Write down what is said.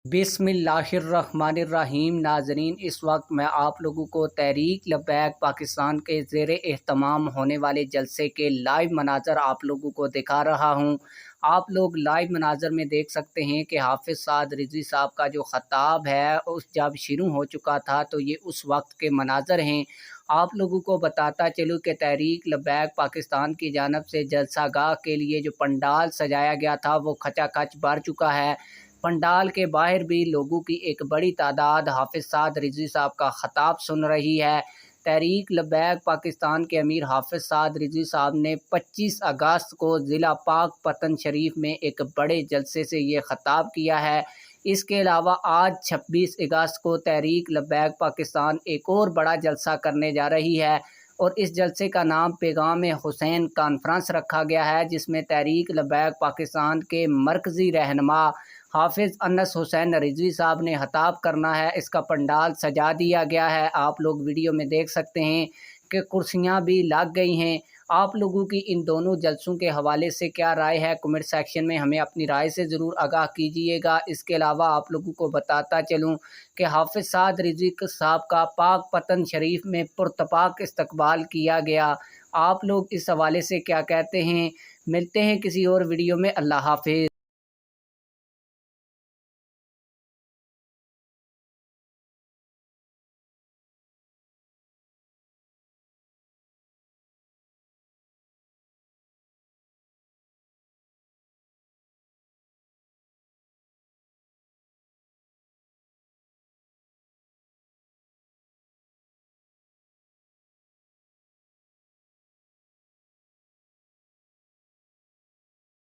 बिस्मिल्लाहिर्रहमानिर्रहीम। नाजरीन, इस वक्त मैं आप लोगों को तहरीक लब्बैक पाकिस्तान के ज़ेर एहतमाम होने वाले जलसे के लाइव मनाज़र आप लोगों को दिखा रहा हूं। आप लोग लाइव मनाज़र में देख सकते हैं कि हाफिज़ साद रिज़वी साहब का जो ख़ताब है उस जब शुरू हो चुका था, तो ये उस वक्त के मनाज़र हैं। आप लोगों को बताता चलूँ कि तहरीक लब्बैक पाकिस्तान की जानब से जलसागाह के लिए जो पंडाल सजाया गया था वो खचाखच भर चुका है। पंडाल के बाहर भी लोगों की एक बड़ी तादाद हाफिज़ साद रिज़वी साहब का ख़ताब सुन रही है। तहरीक लब्बैक पाकिस्तान के अमीर हाफिज़ साद रिज़वी साहब ने 25 अगस्त को ज़िला पाकपतन शरीफ में एक बड़े जलसे से ये ख़ताब किया है। इसके अलावा आज 26 अगस्त को तहरीक लब्बैक पाकिस्तान एक और बड़ा जलसा करने जा रही है, और इस जलसे का नाम पैगाम हुसैन कॉन्फ्रेंस रखा गया है, जिसमें तहरीक लब्बैक पाकिस्तान के मरकज़ी रहनुमा हाफिज़ अनस हुसैन रिज़वी साहब ने खिताब करना है। इसका पंडाल सजा दिया गया है। आप लोग वीडियो में देख सकते हैं कि कुर्सियां भी लग गई हैं। आप लोगों की इन दोनों जलसों के हवाले से क्या राय है, कमेंट सेक्शन में हमें अपनी राय से ज़रूर आगाह कीजिएगा। इसके अलावा आप लोगों को बताता चलूँ कि हाफिज़ साद रिज़वी साहब का पाकपतन शरीफ में पुरतपाक इस्तकबाल किया गया। आप लोग इस हवाले से क्या कहते हैं? मिलते हैं किसी और वीडियो में। अल्लाह हाफिज़।